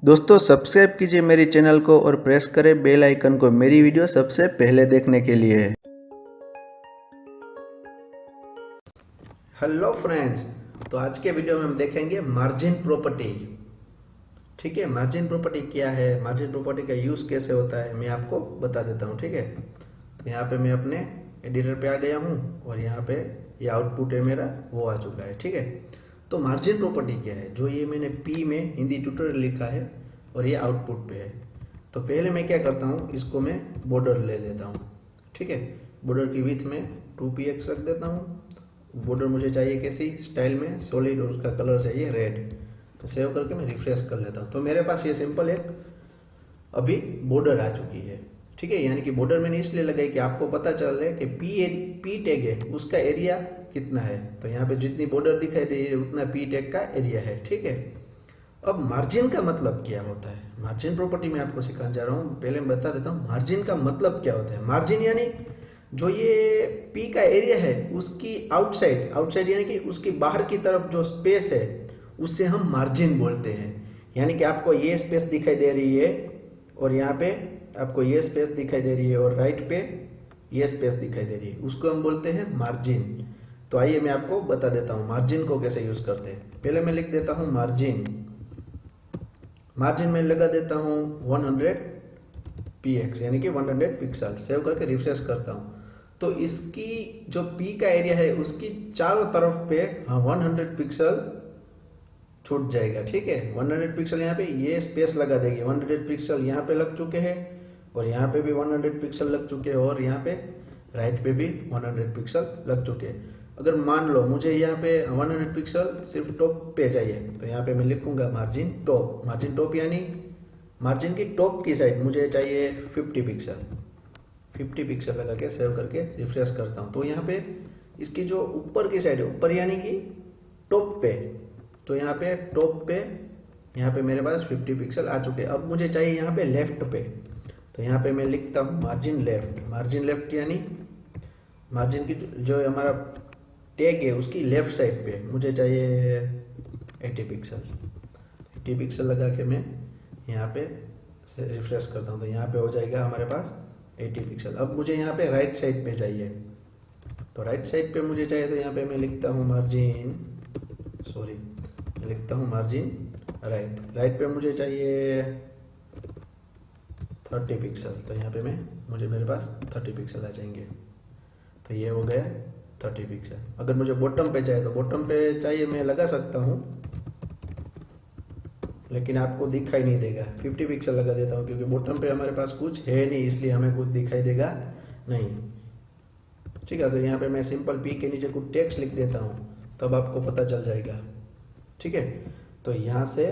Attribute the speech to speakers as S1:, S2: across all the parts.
S1: दोस्तों सब्सक्राइब कीजिए मेरी चैनल को और प्रेस करें बेल आइकन को मेरी वीडियो सबसे पहले देखने के लिए। हेलो फ्रेंड्स, तो आज के वीडियो में हम देखेंगे मार्जिन प्रॉपर्टी। ठीक है, मार्जिन प्रॉपर्टी क्या है, मार्जिन प्रॉपर्टी का यूज़ कैसे होता है, मैं आपको बता देता हूँ। ठीक है, तो यहाँ पे मैं अपने एडिटर पे आ गया हूँ और यहाँ पे ये आउटपुट है मेरा, वो आ चुका है। ठीक है, तो मार्जिन प्रॉपर्टी क्या है, जो ये मैंने पी में हिंदी ट्यूटोरियल लिखा है और ये आउटपुट पे है। तो पहले मैं क्या करता हूँ, इसको मैं बॉर्डर ले लेता हूँ। ठीक है, बॉर्डर की विड्थ में 2px रख देता हूँ। बॉर्डर मुझे चाहिए कैसी स्टाइल में, सॉलिड, और उसका कलर चाहिए रेड। तो सेव करके मैं रिफ्रेश कर लेता हूँ। तो मेरे पास ये सिंपल एक अभी बॉर्डर आ चुकी है। ठीक है, यानी कि बॉर्डर मैंने इसलिए लगाई कि आपको पता चल रहा है कि पी टैग है उसका एरिया कितना है। तो यहाँ पे जितनी बॉर्डर दिखाई दे रही है उतना पी टैग का एरिया है। ठीक है, अब मार्जिन का मतलब क्या होता है, मार्जिन प्रॉपर्टी में आपको सिखाने जा रहा हूँ। पहले मैं बता देता हूँ मार्जिन का मतलब क्या होता है। मार्जिन यानी जो ये पी का एरिया है उसकी आउटसाइड, आउटसाइड यानी कि उसकी बाहर की तरफ जो स्पेस है उससे हम मार्जिन बोलते हैं। यानी कि आपको ये स्पेस दिखाई दे रही है और यहाँ पे आपको ये स्पेस दिखाई दे रही है और राइट पे ये स्पेस दिखाई दे रही है, उसको हम बोलते हैं मार्जिन। तो आइए मैं आपको बता देता हूँ मार्जिन को कैसे यूज करते हैं। पहले मैं लिख देता हूँ मार्जिन, मार्जिन में लगा देता हूँ 100 px यानी कि 100 पिक्सल। सेव करके रिफ्रेश करता हूँ तो इसकी जो पी का एरिया है उसकी चारों तरफ पे 100 पिक्सल छूट जाएगा। ठीक है, 100 पिक्सल यहाँ पे ये स्पेस लगा देगी, 100 पिक्सल यहाँ पे लग चुके हैं और यहाँ पे भी 100 पिक्सल लग चुके हैं और यहाँ पे राइट पे भी 100 पिक्सल लग चुके हैं। अगर मान लो मुझे यहाँ पे 100 पिक्सल सिर्फ टॉप पे चाहिए तो यहाँ पे मैं लिखूंगा मार्जिन टॉप। मार्जिन टॉप यानी मार्जिन की टॉप की साइड मुझे चाहिए 50 पिक्सल। 50 पिक्सल लगा के सेव करके रिफ्रेश करता हूँ तो यहाँ पे इसकी जो ऊपर की साइड है, ऊपर यानी कि टॉप पे, तो यहाँ पे टॉप पे यहाँ पे मेरे पास 50 पिक्सल आ चुके हैं। अब मुझे चाहिए यहाँ पे लेफ्ट पे, तो यहाँ पे मैं लिखता हूँ मार्जिन लेफ्ट। मार्जिन लेफ्ट यानी मार्जिन की जो हमारा टैग है उसकी लेफ्ट साइड पे मुझे चाहिए 80 पिक्सल। 80 पिक्सल लगा के मैं यहाँ पे से रिफ्रेश करता हूँ तो यहाँ पे हो जाएगा हमारे पास 80 पिक्सल। अब मुझे यहाँ पे राइट साइड पे चाहिए, तो राइट साइड पे मुझे चाहिए तो यहाँ पे मैं लिखता हूँ मार्जिन, सॉरी लिखता हूँ मार्जिन राइट। राइट पे मुझे चाहिए 30 पिक्सल, तो यहाँ पे मुझे मेरे पास 30 पिक्सल आ जाएंगे। तो ये हो गया 30 पिक्सल। अगर मुझे बॉटम पे चाहिए तो बॉटम पे चाहिए मैं लगा सकता हूँ, लेकिन आपको दिखाई नहीं देगा। 50 पिक्सल लगा देता हूँ क्योंकि बॉटम पे हमारे पास कुछ है नहीं, इसलिए हमें कुछ दिखाई देगा नहीं। ठीक है, अगर यहाँ पे मैं सिंपल पी के नीचे कुछ टेक्स्ट लिख देता हूँ तब आपको पता चल जाएगा। ठीक है, तो यहाँ से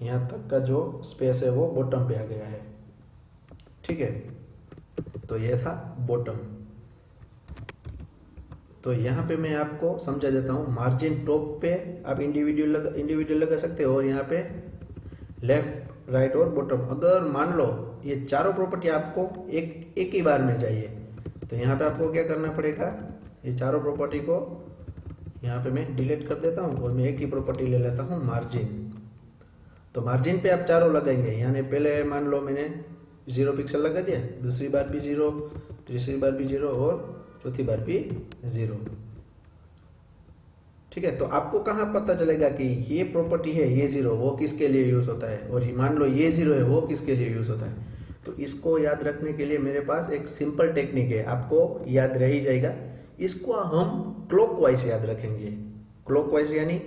S1: यहाँ तक का जो स्पेस है वो बॉटम पे आ गया है। ठीक है, तो ये था बॉटम। तो यहाँ पे मैं आपको समझा देता हूँ मार्जिन टॉप पे आप इंडिविजुअल लगा सकते हो और यहाँ पे लेफ्ट, राइट और बॉटम। अगर मान लो ये चारों प्रॉपर्टी आपको एक ही बार में चाहिए तो यहाँ पे आपको क्या करना पड़ेगा, ये चारों प्रॉपर्टी को यहाँ पे मैं डिलीट कर देता हूँ और मैं एक ही प्रॉपर्टी ले लेता हूँ मार्जिन। तो मार्जिन पे आप चारों लगाएंगे, यानी पहले मान लो मैंने 0 पिक्सल लगा दिया, दूसरी बार भी 0, तीसरी बार भी 0 और चौथी बार भी 0। ठीक है, तो आपको कहाँ पता चलेगा कि ये प्रॉपर्टी है, ये 0 वो किसके लिए यूज होता है, और मान लो ये 0 है वो किसके लिए यूज होता है। तो इसको याद रखने के लिए मेरे पास एक सिंपल टेक्निक है, आपको याद रह ही जाएगा। इसको हम क्लॉकवाइज याद रखेंगे। क्लॉकवाइज यानी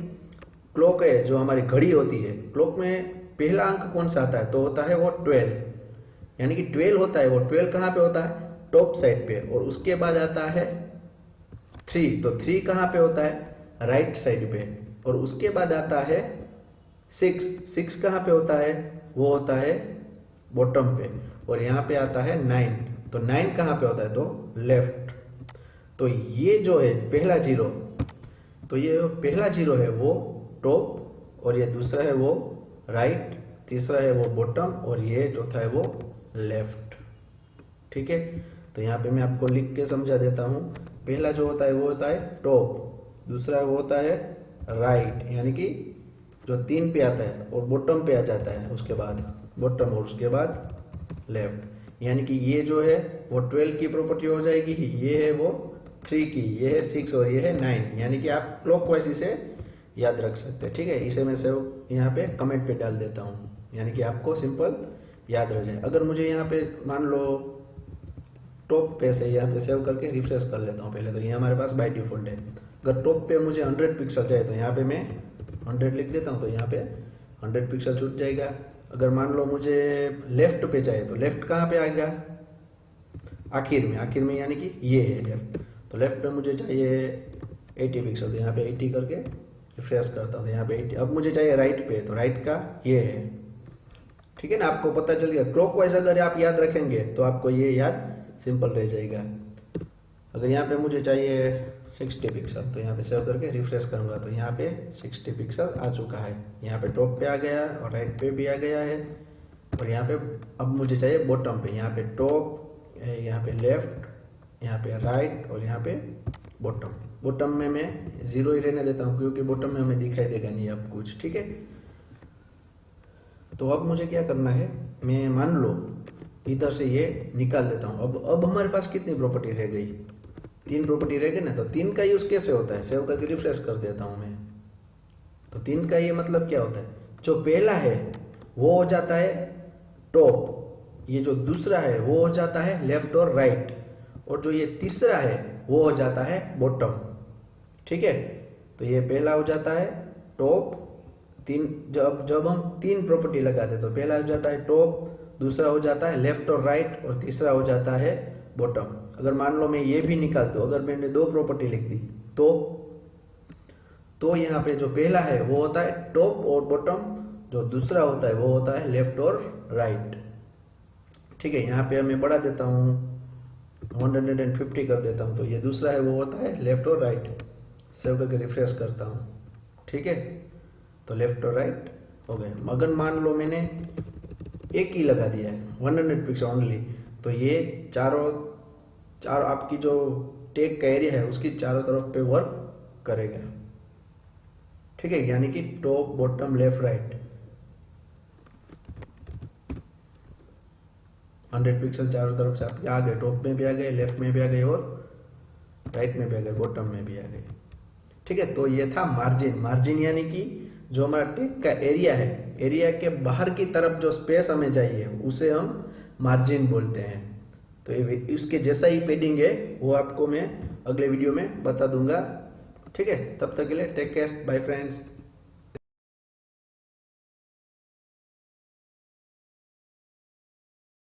S1: क्लॉक है जो हमारी घड़ी होती है, क्लॉक में पहला अंक कौन सा आता है, तो होता है वो 12, यानी कि 12 होता है। वो 12 कहाँ पे होता है, टॉप साइड पे, और उसके बाद आता है 3, तो 3 कहाँ पे होता है, राइट साइड पे, और उसके बाद आता है 6, 6 कहाँ पे होता है, वो होता है बॉटम पे, और यहाँ पे आता है 9, तो 9 कहाँ पे होता है, तो लेफ्ट। तो ये जो है पहला 0, तो ये पहला 0 है वो टॉप, और ये दूसरा है वो राइट, तीसरा है वो बॉटम, और ये चौथा है वो लेफ्ट। ठीक है, तो यहाँ पे मैं आपको लिख के समझा देता हूँ। पहला जो होता है वो होता है टॉप, दूसरा वो होता है राइट यानी कि जो 3 पे आता है और बॉटम पे आ जाता है, उसके बाद बॉटम और उसके बाद लेफ्ट, यानी कि ये जो है वो 12 की प्रॉपर्टी हो जाएगी, ये है वो 3 की, ये है 6 और ये है 9, यानी कि आप क्लॉकवाइज इसे याद रख सकते हैं। ठीक है, इसे मैं सेव यहाँ पे कमेंट पे डाल देता हूँ, यानी कि आपको सिंपल याद रह जाए। अगर मुझे यहाँ पे मान लो टॉप पे से यहाँ पे सेव करके रिफ्रेश कर लेता हूँ पहले, तो ये हमारे पास बाय डिफॉल्ट है। अगर टॉप पे मुझे 100 पिक्सल चाहिए तो यहाँ पे मैं 100 लिख देता हूँ, तो यहाँ पे 100 पिक्सल छूट जाएगा। अगर मान लो मुझे लेफ्ट पे चाहिए तो लेफ्ट कहाँ पे आएगा, आखिर में यानी कि ये है लेफ्ट, तो लेफ्ट पे मुझे चाहिए 80 पिक्सल, तो यहाँ पे 80 करके रिफ्रेश करता हूँ, तो यहाँ पे 80। अब मुझे चाहिए राइट पे, तो राइट का ये है। ठीक है ना, आपको पता चल गया। क्लॉकवाइज अगर आप याद रखेंगे तो आपको ये याद सिंपल रह जाएगा। अगर यहाँ पे मुझे चाहिए 60 पिक्सल, तो यहाँ पे सेव करके रिफ्रेश करूँगा तो यहाँ पे 60 पिक्सल आ चुका है। यहाँ पे टॉप पे आ गया और राइट पे भी आ गया है। और यहाँ पे अब मुझे चाहिए बॉटम पे, यहाँ पे टॉप, यहाँ पे लेफ्ट, यहाँ पे राइट और यहाँ पे बॉटम। बॉटम में मैं 0 ही रहने देता हूँ क्योंकि बॉटम में हमें दिखाई देगा नहीं अब कुछ। ठीक है, तो अब मुझे क्या करना है, मैं मान लो इधर से ये निकाल देता हूँ। अब हमारे पास कितनी प्रॉपर्टी रह गई, 3 प्रॉपर्टी रह गई ना। तो 3 का यूज कैसे होता है, सेव करके रिफ्रेश कर देता हूँ मैं। तो 3 का ये मतलब क्या होता है, जो पहला है वो हो जाता है टॉप, ये जो दूसरा है वो हो जाता है लेफ्ट और राइट, और जो ये तीसरा है वो हो जाता है बॉटम। ठीक है, तो ये पहला हो जाता है टॉप, जब हम 3 प्रॉपर्टी लगाते तो पहला हो जाता है टॉप, दूसरा हो जाता है लेफ्ट और राइट, और तीसरा हो जाता है बॉटम। अगर मान लो मैं ये भी निकाल दूं, अगर मैंने 2 प्रॉपर्टी लिख दी तो यहाँ पे जो पहला है वो होता है टॉप और बॉटम, जो दूसरा होता है वो होता है लेफ्ट और राइट। ठीक है, यहाँ पे मैं बढ़ा देता हूँ 150 कर देता हूँ, तो ये दूसरा है वो होता है लेफ्ट और राइट। सेव करके रिफ्रेश करता हूँ। ठीक है, तो लेफ्ट और राइट हो गए। अगर मान लो मैंने एक ही लगा दिया है 100 पिक्सल ओनली, तो ये चार आपकी जो टेक का एरिया है उसकी चारों तरफ पे वर्क करेगा। ठीक है, यानी कि top bottom left right 100 pixel चारों तरफ से आपके आ गए, टॉप में भी आ गए, लेफ्ट में भी आ गए और राइट में भी आ गए, बॉटम में भी आ गए। ठीक है, तो ये था मार्जिन यानी कि जो हमारा टेक का एरिया है, एरिया के बाहर की तरफ जो स्पेस हमें चाहिए उसे हम मार्जिन बोलते हैं। तो इसके जैसा ही पेडिंग है वो आपको मैं अगले वीडियो में बता दूंगा। ठीक है, तब तक के लिए टेक केयर, बाय फ्रेंड्स।